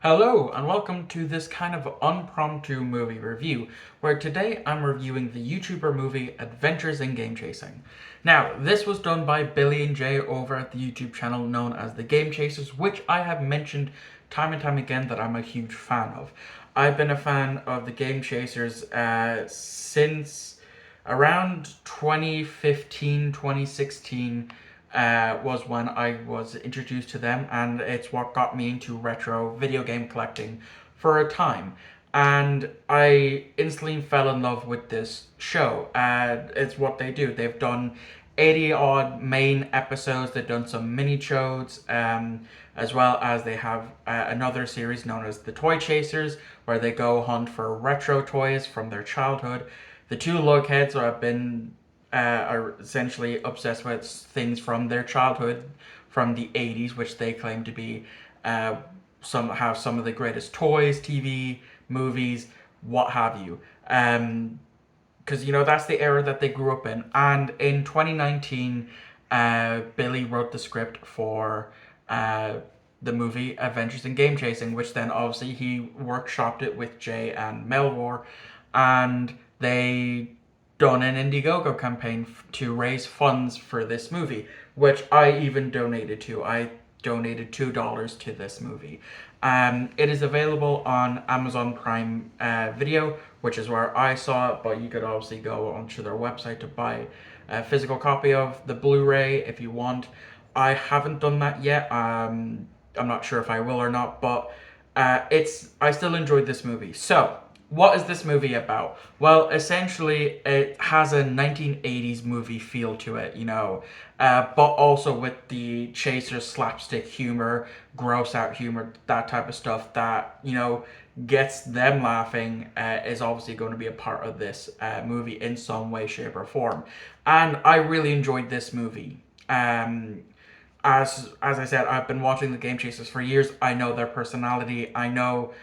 Hello, and welcome to this kind of impromptu movie review, where today I'm reviewing the YouTuber movie Adventures in Game Chasing. Now, this was done by Billy and Jay over at the YouTube channel known as The Game Chasers, which I have mentioned time and time again that I'm a huge fan of. I've been a fan of The Game Chasers since around 2015, 2016 was when I was introduced to them, and it's what got me into retro video game collecting for a time. And I instantly fell in love with this show. It's what they do. They've done 80 odd main episodes, they've done some mini shows, as well as they have another series known as The Toy Chasers, where they go hunt for retro toys from their childhood. The two lugheads have been are essentially obsessed with things from their childhood, from the 80s, which they claim to be some of the greatest toys, TV, movies, what have you. Because that's the era that they grew up in. And in 2019, Billy wrote the script for the movie Adventures in Game Chasing, which then obviously he workshopped it with Jay and Melvor, and they done an Indiegogo campaign to raise funds for this movie, which I even donated to. I donated $2 to this movie. It is available on Amazon Prime Video, which is where I saw it, but you could obviously go onto their website to buy a physical copy of the Blu-ray if you want. I haven't done that yet. I'm not sure if I will or not, but I still enjoyed this movie. So, what is this movie about? Well, essentially, it has a 1980s movie feel to it, but also with the chaser slapstick humor, gross out humor, that type of stuff that, gets them laughing is obviously going to be a part of this movie in some way, shape, or form. And I really enjoyed this movie. As I said, I've been watching the Game Chasers for years. I know their personality. I know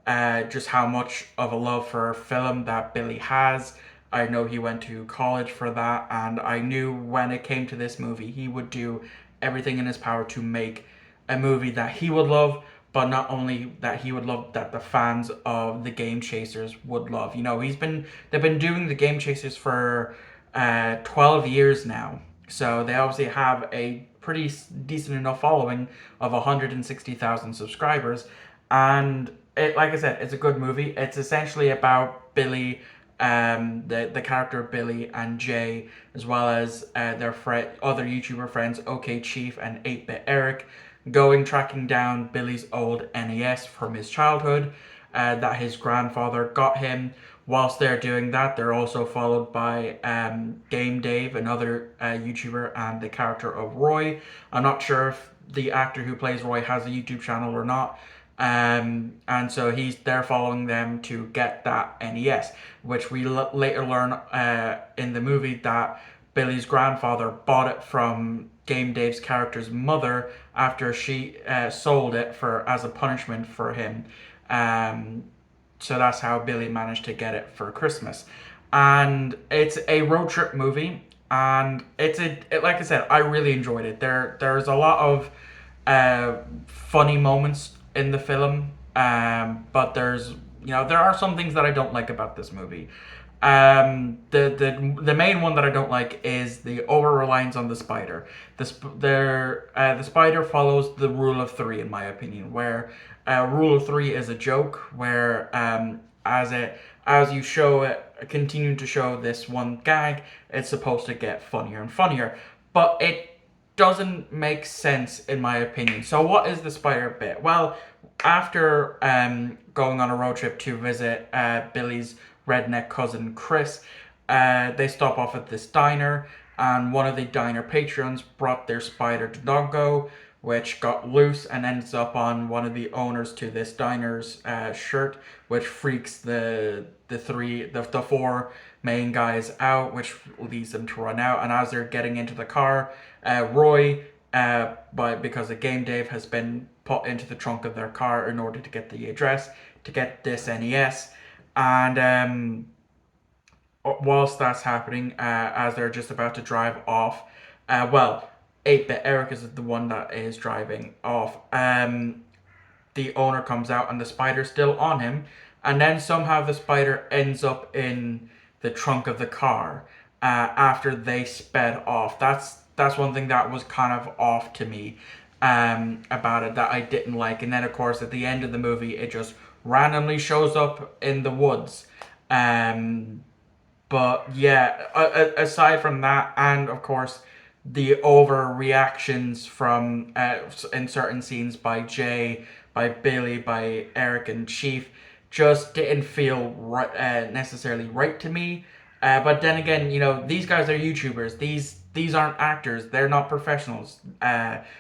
just how much of a love for film that Billy has. I know he went to college for that, and I knew when it came to this movie, he would do everything in his power to make a movie that he would love, but not only that he would love, that the fans of the Game Chasers would love. They've been doing the Game Chasers for 12 years now, so they obviously have a pretty decent enough following of 160,000 subscribers, and like I said, it's a good movie. It's essentially about Billy, the character of Billy and Jay, as well as their other YouTuber friends, OK Chief and 8-Bit Eric, tracking down Billy's old NES from his childhood that his grandfather got him. Whilst they're doing that, they're also followed by Game Dave, another YouTuber, and the character of Roy. I'm not sure if the actor who plays Roy has a YouTube channel or not. And so they're following them to get that NES, which we later learn in the movie that Billy's grandfather bought it from Game Dave's character's mother after she sold it for as a punishment for him. Um, so that's how Billy managed to get it for Christmas. And it's a road trip movie, and like I said, I really enjoyed it. There's a lot of funny moments in the film, but there are some things that I don't like about this movie. The main one that I don't like is the over reliance on the spider. The spider follows the rule of three, in my opinion, where rule of three is a joke, where as you show it, continue to show this one gag, it's supposed to get funnier and funnier, but it doesn't make sense in my opinion. So what is the spider bit? Well, after going on a road trip to visit Billy's redneck cousin Chris, they stop off at this diner, and one of the diner patrons brought their spider to Doggo, which got loose and ends up on one of the owners to this diner's shirt, which freaks the four main guys out, which leads them to run out. And as they're getting into the car, Roy, because the Game Dave has been put into the trunk of their car in order to get the address to get this NES, and whilst that's happening, as they're just about to drive off, well, 8-Bit Eric is the one that is driving off. the owner comes out and the spider's still on him, and then somehow the spider ends up in the trunk of the car after they sped off. That's one thing that was kind of off to me about it, that I didn't like. And then of course at the end of the movie, it just randomly shows up in the woods. But yeah, aside from that, and of course the overreactions from in certain scenes by Jay, by Billy, by Eric and Chief, just didn't feel right, necessarily right to me. But then again, you know, these guys are YouTubers. These aren't actors. They're not professionals.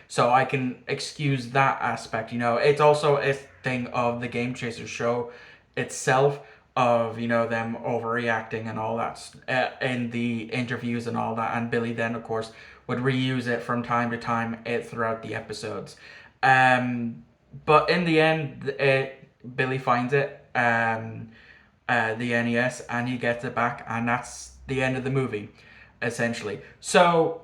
So I can excuse that aspect. You know, it's also a thing of the Game Chasers show itself, of, you know, them overreacting and all that in the interviews and all that, and Billy then of course would reuse it from time to time throughout the episodes. But in the end, Billy finds it, the NES, and he gets it back, and that's the end of the movie, essentially. So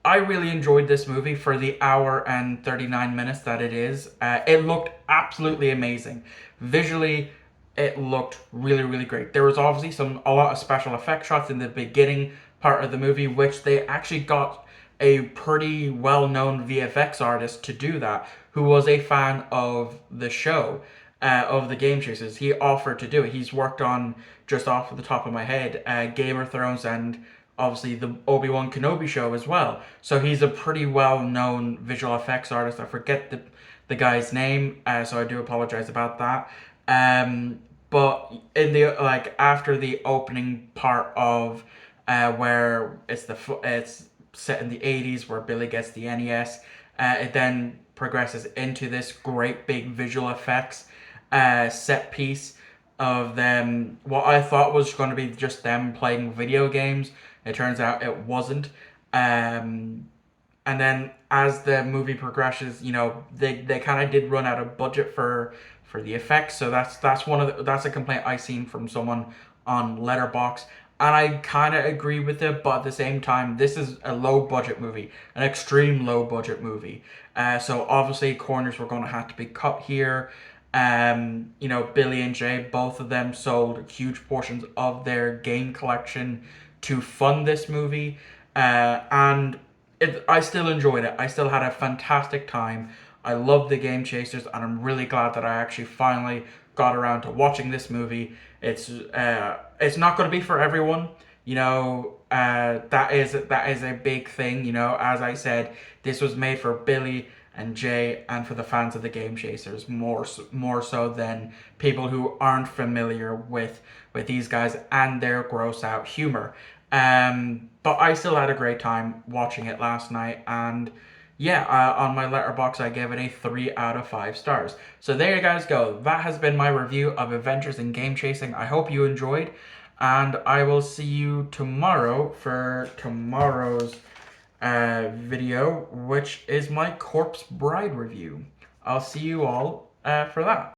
I really enjoyed this movie for the hour and 39 minutes that it is. It looked absolutely amazing. Visually, it looked really, really great. There was obviously a lot of special effect shots in the beginning part of the movie, which they actually got a pretty well-known VFX artist to do that, who was a fan of the show, of the Game Chasers. He offered to do it. He's worked on, just off the top of my head, Game of Thrones and obviously the Obi-Wan Kenobi show as well. So he's a pretty well-known visual effects artist. I forget the guy's name, so I do apologize about that. But in the, like, after the opening part of where it's set in the 80s, where Billy gets the NES, it then progresses into this great big visual effects set piece of them. What I thought was going to be just them playing video games, it turns out it wasn't. And then as the movie progresses, you know, they kind of did run out of budget for the effects. So that's a complaint I seen from someone on Letterboxd, and I kind of agree with it. But at the same time, this is a low budget movie, an extreme low budget movie. So obviously corners were going to have to be cut here. You know, Billy and Jay, both of them sold huge portions of their game collection to fund this movie, and I still enjoyed it. I still had a fantastic time. I love the Game Chasers, and I'm really glad that I actually finally got around to watching this movie. It's not going to be for everyone, you know. That is a big thing, you know. As I said, this was made for Billy and Jay and for the fans of the Game Chasers, more so than people who aren't familiar with these guys and their gross out humor. But I still had a great time watching it last night, and yeah, on my Letterboxd, I gave it a 3 out of 5 stars. So there you guys go. That has been my review of Adventures in Game Chasing. I hope you enjoyed, and I will see you tomorrow for tomorrow's video, which is my Corpse Bride review. I'll see you all for that.